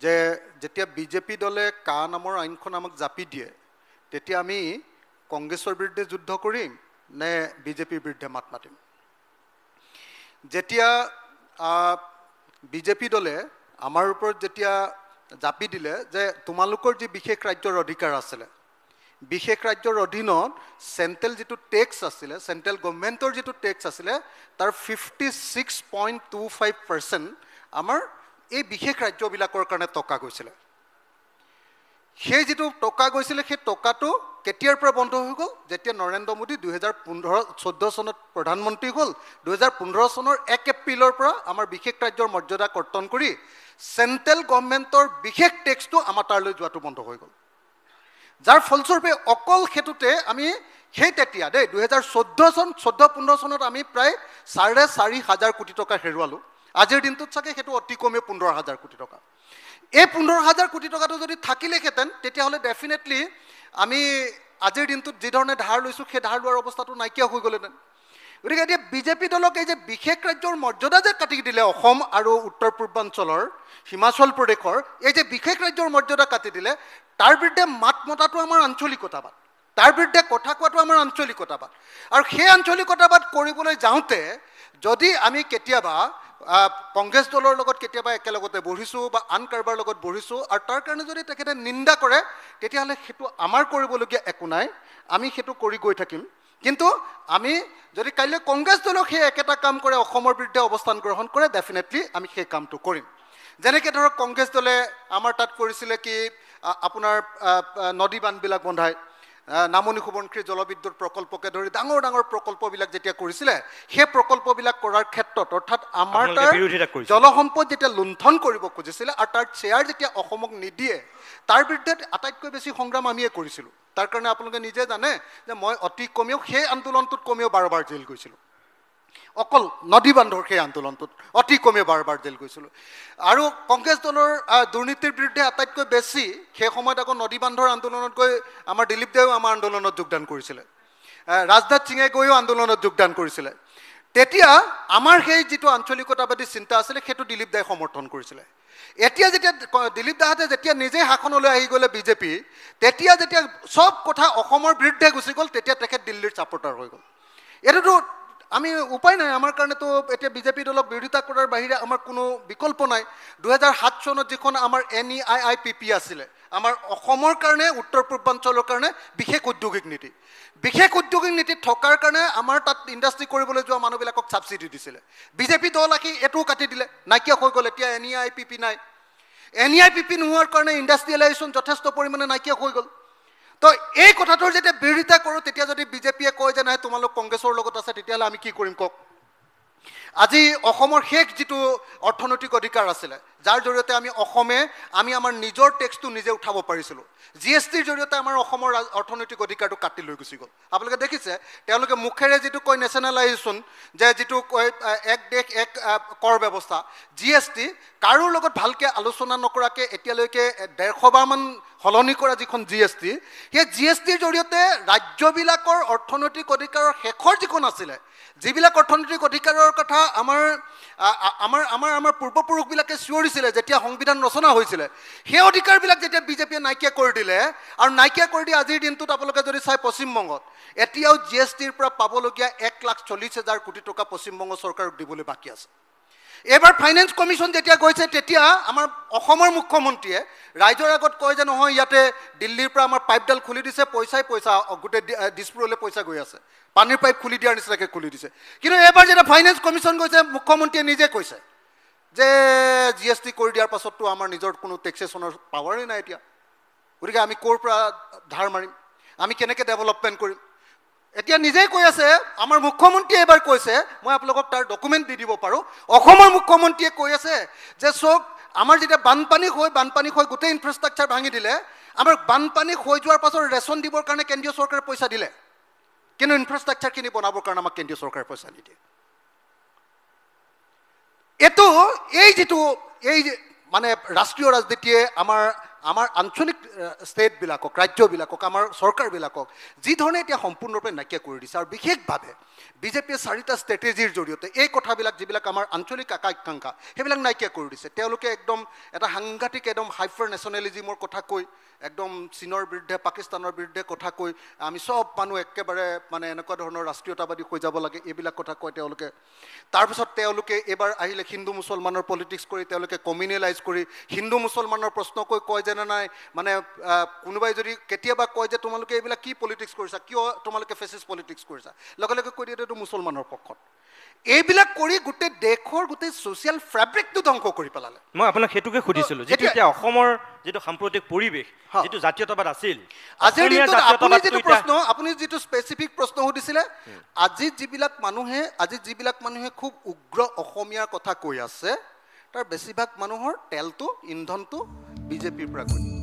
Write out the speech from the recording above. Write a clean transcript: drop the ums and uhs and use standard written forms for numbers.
যে যেতিয়া বিজেপি দলে কা নামৰ আইনখন আমাক জাপি দিয়ে তেতিয়া আমি কংগ্ৰেছৰ বিৰুদ্ধে যুদ্ধ কৰিম নে বিজেপিৰ বিৰুদ্ধে মাত মাতিম যেতিয়া বিজেপি দলে আমাৰ ওপৰত যেতিয়া জাপি দিলে যে তোমালোকৰ যি বিশেষ ৰাজ্যৰ অধিকাৰ আছিল বিশেষ ৰাজ্যৰ অধীনত চেন্ট্ৰেল যেটো টেক্স আছিল চেন্ট্ৰেল গভৰ্ণমেণ্টৰ যেটো টেক্স আছিল তাৰ 56.25% আমাৰ এই বিশেষ ৰাজ্যবিলাকৰ কাৰণে টকা গৈছিল সেই যেটো টকা গৈছিল সেই টকাটো কেতিয়াৰ পৰা বন্ধ হৈ গ'ল যেতিয়া নৰেন্দ্ৰ মোদী 2014 চনত প্ৰধানমন্ত্ৰী হ'ল 2015 চনৰ 1 এপ্ৰিলৰ পৰা আমাৰ বিশেষ ৰাজ্যৰ মৰ্যাদা কৰ্তন কৰি চেন্ট্ৰেল গভৰ্ণমেণ্টৰ বিশেষ টেক্সটো আমাৰ তালৈ যোৱাটো বন্ধ হৈ গ'ল যাৰ ফলস্বৰূপে অকল হেতুতে আমি সেই তেতিয়া দেই 2014 চন 14-15 চনত আমি প্ৰায় 4,500 কোটি টকা হেৰুৱালো আজিৰ দিনটোত চাগে হেতু অতি কমে 15,000 কোটি টকা এই 15,000 কোটি টকাটো যদি থাকিলে হেতেন তেতিয়া হলে ডেফিনেটলি আমি আজিৰ দিনটোত যি ধৰণে ধাৰ লৈছো সেই ধাৰ লোৱাৰ অৱস্থাটো নাইকিয়া হৈ গ'লেন গতিকে এতিয়া বিজেপি দলক এই যে বিশেষ ৰাজ্যৰ মৰ্যাদা যে কাটি দিলে অসম আৰু উত্তৰ পূৰ্বাঞ্চলৰ হিমাচল প্ৰদেশৰ এই যে বিশেষ ৰাজ্যৰ মৰ্যাদা কাটি দিলে তাৰ বিৰুদ্ধে মাত মতাটো আমাৰ আঞ্চলিকতাবাদ তাৰ বিৰুদ্ধে কথা কোৱাটো আমাৰ আঞ্চলিকতাবাদ আৰু সেই আঞ্চলিকতাবাদ কৰিবলৈ যাওঁতে যদি আমি কেতিয়াবা কংগ্ৰেছ দলৰ লগত কেতিয়াবা একেলগতে বহিছো বা আন কাৰবাৰ লগত বহিছো আৰু তাৰ কাৰণে যদি তেখেতে নিন্দা কৰে তেতিয়াহ'লে হেতু আমাৰ কৰিবলগীয়া একো নাই আমি হেতু কৰি গৈ থাকিম কিন্তু আমি যদি কাইলৈ কংগ্ৰেছ দলক সেই একেটা কাম কৰে অসমৰ বিৰুদ্ধে অৱস্থান গ্ৰহণ কৰে ডেফিনেটলি আমি সেই কামটো কৰিম যেনেকৈ ধৰক কংগ্ৰেছ দলে আমাৰ তাত কৰিছিলে কি আপোনাৰ নদী বান্ধবিলাক বন্ধাই নামনি সোৱণশিৰি জলবিদ্যুৎ প্ৰকল্পকে ধৰি ডাঙৰ ডাঙৰ প্ৰকল্পবিলাক যেতিয়া কৰিছিলে সেই প্ৰকল্পবিলাক কৰাৰ ক্ষেত্ৰত অৰ্থাৎ আমাৰ তাৰ জলসম্পদ যেতিয়া লুণ্ঠন কৰিব খুজিছিলে আৰু তাৰ শ্বেয়াৰ যেতিয়া অসমক নিদিয়ে তাৰ বিৰুদ্ধে আটাইতকৈ বেছি সংগ্ৰাম আমিয়ে কৰিছিলোঁ তাৰ কাৰণে আপোনালোকে নিজে জানে যে মই অতি কমেও সেই আন্দোলনটোত কমেও 12 বাৰ জেল গৈছিলোঁ অকল নদী বান্ধৰ সেই আন্দোলনটোত অতি কমেও 12 বাৰ জেল গৈছিলোঁ আৰু কংগ্ৰেছ দলৰ দুৰ্নীতিৰ বিৰুদ্ধে আটাইতকৈ বেছি সেই সময়ত আকৌ নদী বান্ধৰ আন্দোলনত গৈ আমাৰ দিলীপ দেও আমাৰ আন্দোলনত যোগদান কৰিছিলে ৰাজনাথ সিঙে গৈও আন্দোলনত যোগদান কৰিছিলে তেতিয়া আমাৰ সেই যেটো আঞ্চলিকতাবাদী চিন্তা আছিল সেইটো দিলীপ দাই সমৰ্থন কৰিছিলে এতিয়া যেতিয়া দিলীপ দাহাতে যেতিয়া নিজে শাসনলৈ আহি গ'লে বিজেপি তেতিয়া যেতিয়া সব কথা অসমৰ বিৰুদ্ধে গুচি গ'ল তেতিয়া তেখেত দিল্লীৰ ছাপোৰ্টাৰ হৈ গ'ল এটোতো আমি উপায় নাই আমাৰ কাৰণেতো এতিয়া বিজেপি দলক বিৰোধিতা কৰাৰ বাহিৰে আমাৰ কোনো বিকল্প নাই 2007 চনত যিখন আমাৰ NEIIPP আছিলে আমাৰ অসমৰ কাৰণে উত্তৰ পূৰ্বাঞ্চলৰ কাৰণে বিশেষ ঔদ্যোগিক নীতি থকাৰ কাৰণে আমাৰ তাত ইণ্ডাষ্ট্ৰি কৰিবলৈ যোৱা মানুহবিলাকক সাবসিডি দিছিলে বিজেপি দল আকি এটো কাটি দিলে নাইকিয়া হৈ গ'ল এতিয়া NEIIPP নাই NEIIPP নোহোৱাৰ কাৰণে ইণ্ডাষ্ট্ৰিয়েলাইজেশ্যন যথেষ্ট পৰিমাণে নাইকিয়া হৈ গ'ল তো এই কথাটোৰ যেতিয়া বিৰোধিতা কৰোঁ তেতিয়া যদি বিজেপিয়ে কয় যে নাই তোমালোক কংগ্ৰেছৰ লগত আছে তেতিয়াহ'লে আমি কি কৰিম কওক আজি অসমৰ শেষ যেটো অৰ্থনৈতিক অধিকাৰ আছিল যাৰ জৰিয়তে আমি আমাৰ নিজৰ টেক্সটো নিজে উঠাব পাৰিছিলোঁ জিএসটিৰ জৰিয়তে আমাৰ অসমৰ অৰ্থনৈতিক অধিকাৰটো কাটি লৈ গুচি গ'ল আপোনালোকে দেখিছে তেওঁলোকে মুখেৰে যেটো কয় নেশ্যনেলাইজেশ্যন যে যেটো কয় এক দেশ এক কৰ ব্যৱস্থা জিএসটি কাৰো লগত ভালকে আলোচনা নকৰাকে এতিয়ালৈকে 150 বাৰ মান হলনি কৰা যিখন জিএসটি সেই জিএসটিৰ জৰিয়তে ৰাজ্যবিলাকৰ অৰ্থনৈতিক অধিকাৰৰ শেষৰ যিখন আছিল যিবিলাক অৰ্থনৈতিক অধিকাৰৰ কথা আমাৰ পূৰ্বপুৰুষবিলাকে চিঞৰিছিলে যেতিয়া সংবিধান ৰচনা হৈছিল সেই অধিকাৰবিলাক যেতিয়া বিজেপিয়ে নাইকিয়া কৰি দিলে আৰু নাইকিয়া কৰি দি আজিৰ দিনটোত আপোনালোকে যদি চাই পশ্চিমবংগত এতিয়াও জিএসটিৰ পৰা পাবলগীয়া 1,40,000 কোটি টকা পশ্চিমবংগ চৰকাৰক দিবলৈ বাকি আছে এবাৰ ফাইনেন্স কমিশন যেতিয়া গৈছে তেতিয়া আমাৰ অসমৰ মুখ্যমন্ত্ৰীয়ে ৰাইজৰ আগত কয় যে নহয় ইয়াতে দিল্লীৰ পৰা আমাৰ পাইপডাল খুলি দিছে পইচা গোটে দিছপুৰলৈ পইচা গৈ আছে পানীৰ পাইপ খুলি দিয়াৰ নিচিনাকৈ খুলি দিছে কিন্তু এবাৰ যেতিয়া ফাইনেন্স কমিশন গৈছে মুখ্যমন্ত্ৰীয়ে নিজে কৈছে যে জিএসটি কৰি দিয়াৰ পাছততো আমাৰ নিজৰ কোনো টেক্সেশ্যনৰ পাৱাৰেই নাই এতিয়া গতিকে আমি ক'ৰ পৰা ধাৰ মাৰিম আমি কেনেকৈ ডেভেলপমেণ্ট কৰিম এতিয়া নিজেই কৈ আছে আমাৰ মুখ্যমন্ত্ৰীয়ে এবাৰ কৈছে মই আপোনালোকক তাৰ ডকুমেণ্ট দি দিব পাৰোঁ অসমৰ মুখ্যমন্ত্ৰীয়ে কৈ আছে যে চক আমাৰ যেতিয়া বানপানী হৈ গোটেই ইনফ্ৰাষ্ট্ৰাকচাৰ ভাঙি দিলে আমাৰ বানপানী হৈ যোৱাৰ পাছত ৰেচন দিবৰ কাৰণে কেন্দ্ৰীয় চৰকাৰে পইচা দিলে কিন্তু ইনফ্ৰাষ্ট্ৰাকচাৰখিনি বনাবৰ কাৰণে আমাক কেন্দ্ৰীয় চৰকাৰে পইচা নিদিয়ে এই যেটো মানে ৰাষ্ট্ৰীয় ৰাজনীতিয়ে আমাৰ আমাৰ আঞ্চলিক ষ্টেটবিলাকক ৰাজ্যবিলাকক আমাৰ চৰকাৰবিলাকক যি ধৰণে এতিয়া সম্পূৰ্ণৰূপে নাইকিয়া কৰি দিছে আৰু বিশেষভাৱে বিজেপিয়ে 4টা ষ্ট্ৰেটেজিৰ জৰিয়তে এই কথাবিলাক যিবিলাক আমাৰ আঞ্চলিক আকাংক্ষা সেইবিলাক নাইকিয়া কৰি দিছে তেওঁলোকে একদম এটা সাংঘাতিক একদম হাইপাৰ নেশ্যনেলিজিমৰ কথা কৈ একদম চীনৰ বিৰুদ্ধে পাকিস্তানৰ বিৰুদ্ধে কথা কৈ আমি সব মানুহ একেবাৰে মানে এনেকুৱা ধৰণৰ ৰাষ্ট্ৰীয়তাবাদী হৈ যাব লাগে এইবিলাক কথা কয় তেওঁলোকে তাৰপিছত তেওঁলোকে এবাৰ আহিলে হিন্দু মুছলমানৰ পলিটিক্স কৰি তেওঁলোকে কমিউনেলাইজ কৰি হিন্দু মুছলমানৰ প্ৰশ্ন কৈ কয় যে নাই মানে কোনোবাই যদি কেতিয়াবা কয় যে তোমালোকে এইবিলাক কি পলিটিক্স কৰিছা কিয় তোমালোকে ফেচিষ্ট পলিটিক্স কৰিছা লগে লগে কৈ দিয়ে এইটো মুছলমানৰ পক্ষত এইবিলাক কৰি গোটেই দেশৰ গোটেই ছ'চিয়েল ফেব্ৰিকটো ধ্বংস কৰি পেলালে মই আপোনাক সেইটোকে সুধিছিলোঁ যিটো এতিয়া অসমৰ যিটো সাম্প্ৰতিক পৰিৱেশ যিটো জাতীয়তাবাদ আছিল আজিৰ দিনটোত আপুনি যিটো স্পেচিফিক প্ৰশ্ন সুধিছিলে আজি যিবিলাক মানুহে খুব উগ্ৰ অসমীয়াৰ কথা কৈ আছে তাৰ বেছিভাগ মানুহৰ তেলটো ইন্ধনটো বিজেপিৰ পৰা গৈ